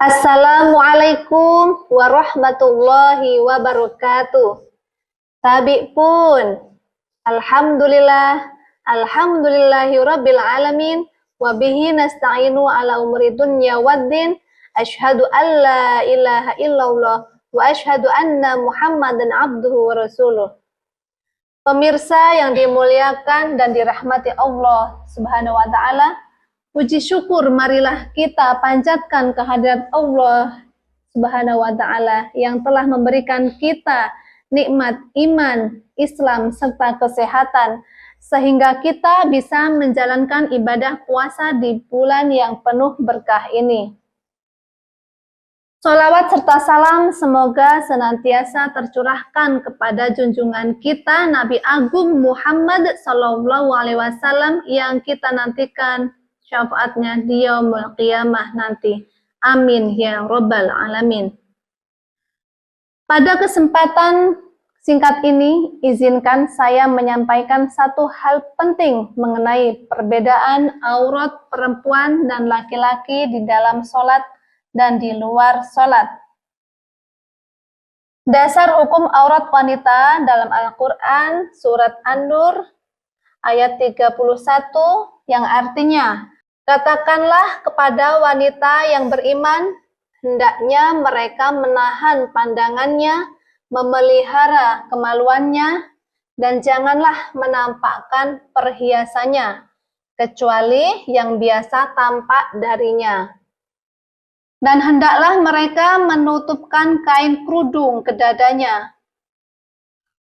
Assalamualaikum warahmatullahi wabarakatuh. Tabi pun. Alhamdulillahirabbil alamin wa bihi nasta'inu ala umuri dunya waddin. Asyhadu an la ilaha illallah wa asyhadu anna Muhammadan abduhu wa rasuluh. Pemirsa yang dimuliakan dan dirahmati Allah Subhanahu wa taala, puji syukur marilah kita panjatkan kehadirat Allah Subhanahu wa taala yang telah memberikan kita nikmat iman, Islam serta kesehatan sehingga kita bisa menjalankan ibadah puasa di bulan yang penuh berkah ini. Sholawat serta salam semoga senantiasa tercurahkan kepada junjungan kita Nabi Agung Muhammad SAW yang kita nantikan syafaatnya di yaumul qiyamah nanti. Amin ya rabbal alamin. Pada kesempatan singkat ini, izinkan saya menyampaikan satu hal penting mengenai perbedaan aurat perempuan dan laki-laki di dalam sholat dan di luar sholat. Dasar hukum aurat wanita dalam Al-Quran surat An-Nur ayat 31 yang artinya, katakanlah kepada wanita yang beriman, hendaknya mereka menahan pandangannya, memelihara kemaluannya, dan janganlah menampakkan perhiasannya, kecuali yang biasa tampak darinya. Dan hendaklah mereka menutupkan kain kerudung ke dadanya.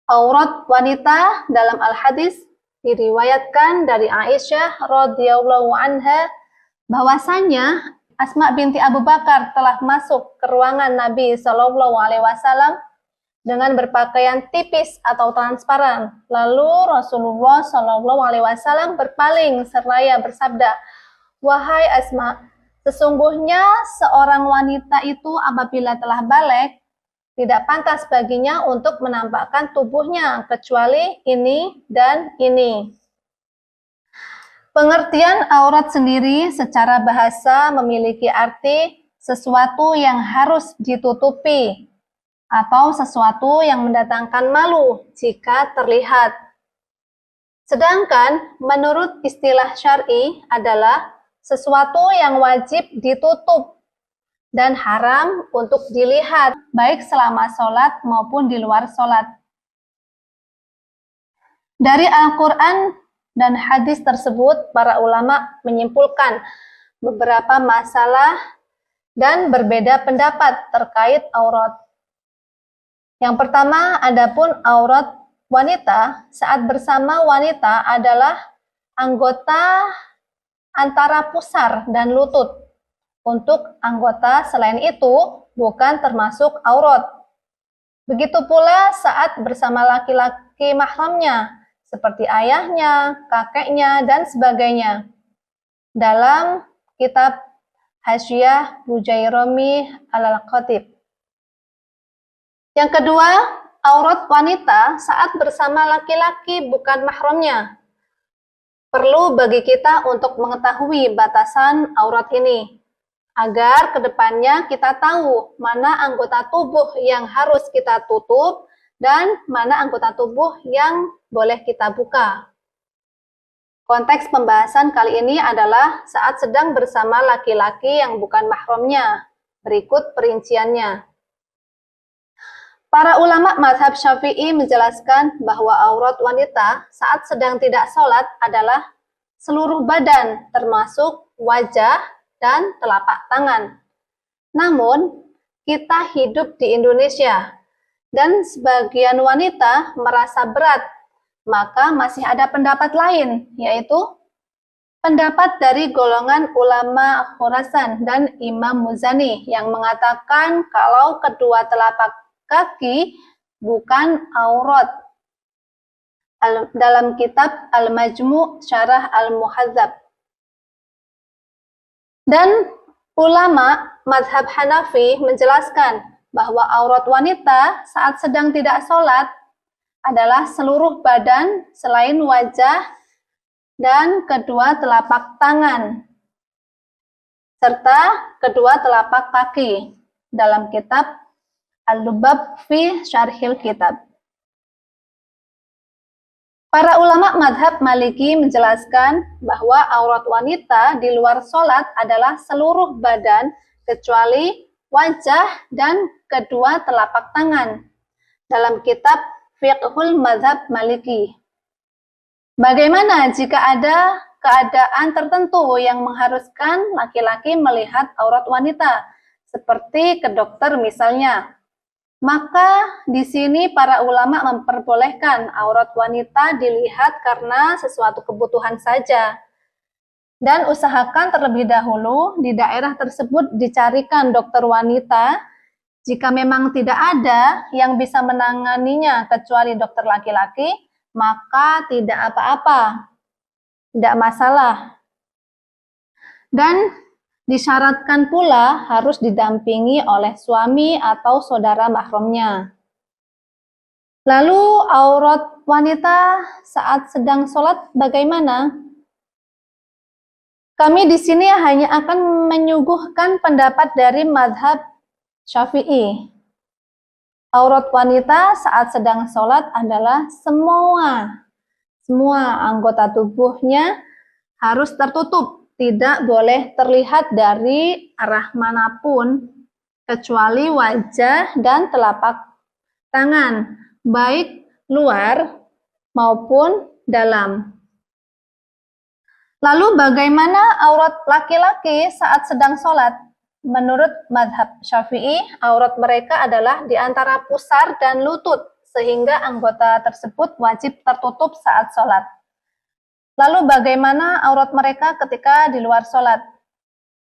Aurat wanita dalam Al-Hadis diriwayatkan dari Aisyah radhiyallahu anha bahwasanya Asma binti Abu Bakar telah masuk ke ruangan Nabi SAW dengan berpakaian tipis atau transparan. Lalu Rasulullah SAW berpaling seraya bersabda, "Wahai Asma, sesungguhnya seorang wanita itu apabila telah balik, tidak pantas baginya untuk menampakkan tubuhnya kecuali ini dan ini." Pengertian aurat sendiri secara bahasa memiliki arti sesuatu yang harus ditutupi atau sesuatu yang mendatangkan malu jika terlihat. Sedangkan menurut istilah syar'i adalah sesuatu yang wajib ditutup dan haram untuk dilihat, baik selama sholat maupun di luar sholat. Dari Al-Quran dan hadis tersebut, para ulama menyimpulkan beberapa masalah dan berbeda pendapat terkait aurat. Yang pertama, adapun aurat wanita saat bersama wanita adalah anggota antara pusar dan lutut. Untuk anggota selain itu bukan termasuk aurat. Begitu pula saat bersama laki-laki mahramnya seperti ayahnya, kakeknya, dan sebagainya. Dalam kitab Hasyiah Bujairami Al-Khatib. Yang kedua, aurat wanita saat bersama laki-laki bukan mahramnya. Perlu bagi kita untuk mengetahui batasan aurat ini, agar kedepannya kita tahu mana anggota tubuh yang harus kita tutup dan mana anggota tubuh yang boleh kita buka. Konteks pembahasan kali ini adalah saat sedang bersama laki-laki yang bukan mahramnya. Berikut perinciannya. Para ulama mazhab Syafi'i menjelaskan bahwa aurat wanita saat sedang tidak sholat adalah seluruh badan, termasuk wajah dan telapak tangan. Namun, kita hidup di Indonesia, dan sebagian wanita merasa berat, maka masih ada pendapat lain, yaitu pendapat dari golongan ulama Khurasan dan Imam Muzani yang mengatakan kalau kedua telapak kaki bukan aurat. Dalam kitab Al-Majmu' Syarah Al-Muhadzab. Dan ulama mazhab Hanafi menjelaskan bahwa aurat wanita saat sedang tidak sholat adalah seluruh badan selain wajah dan kedua telapak tangan, serta kedua telapak kaki dalam kitab Al-Lubab fi Syarhil Kitab. Para ulama madhab Maliki menjelaskan bahwa aurat wanita di luar sholat adalah seluruh badan kecuali wajah dan kedua telapak tangan dalam kitab Fiqhul Madhab Maliki. Bagaimana jika ada keadaan tertentu yang mengharuskan laki-laki melihat aurat wanita, seperti ke dokter misalnya? Maka di sini para ulama memperbolehkan aurat wanita dilihat karena sesuatu kebutuhan saja. Dan usahakan terlebih dahulu di daerah tersebut dicarikan dokter wanita. Jika memang tidak ada yang bisa menanganinya kecuali dokter laki-laki, maka tidak apa-apa, tidak masalah. Dan disyaratkan pula harus didampingi oleh suami atau saudara mahramnya. Lalu aurat wanita saat sedang sholat bagaimana? Kami di sini hanya akan menyuguhkan pendapat dari mazhab Syafi'i. Aurat wanita saat sedang sholat adalah semua anggota tubuhnya harus tertutup, tidak boleh terlihat dari arah manapun, kecuali wajah dan telapak tangan, baik luar maupun dalam. Lalu bagaimana aurat laki-laki saat sedang sholat? Menurut madhab Syafi'i, aurat mereka adalah di antara pusar dan lutut, sehingga anggota tersebut wajib tertutup saat sholat. Lalu bagaimana aurat mereka ketika di luar sholat?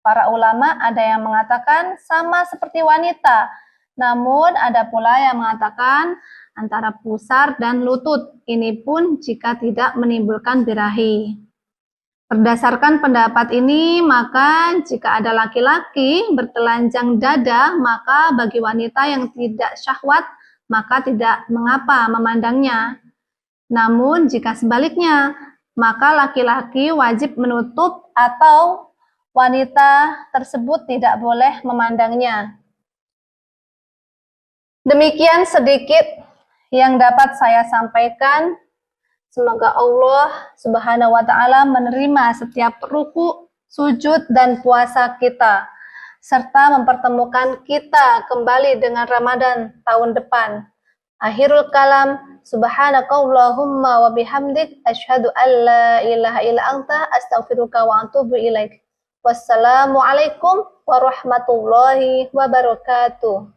Para ulama ada yang mengatakan sama seperti wanita, namun ada pula yang mengatakan antara pusar dan lutut, ini pun jika tidak menimbulkan birahi. Berdasarkan pendapat ini, maka jika ada laki-laki bertelanjang dada, maka bagi wanita yang tidak syahwat, maka tidak mengapa memandangnya. Namun jika sebaliknya, maka laki-laki wajib menutup atau wanita tersebut tidak boleh memandangnya. Demikian sedikit yang dapat saya sampaikan. Semoga Allah Subhanahu wa Ta'ala menerima setiap ruku, sujud, dan puasa kita, serta mempertemukan kita kembali dengan Ramadan tahun depan. Akhirul kalam, subhanakallahumma wa bihamdik, asyhadu an la ilaha illa anta, astaghfiruka wa atubu ilaik. Wassalamualaikum warahmatullahi wabarakatuh.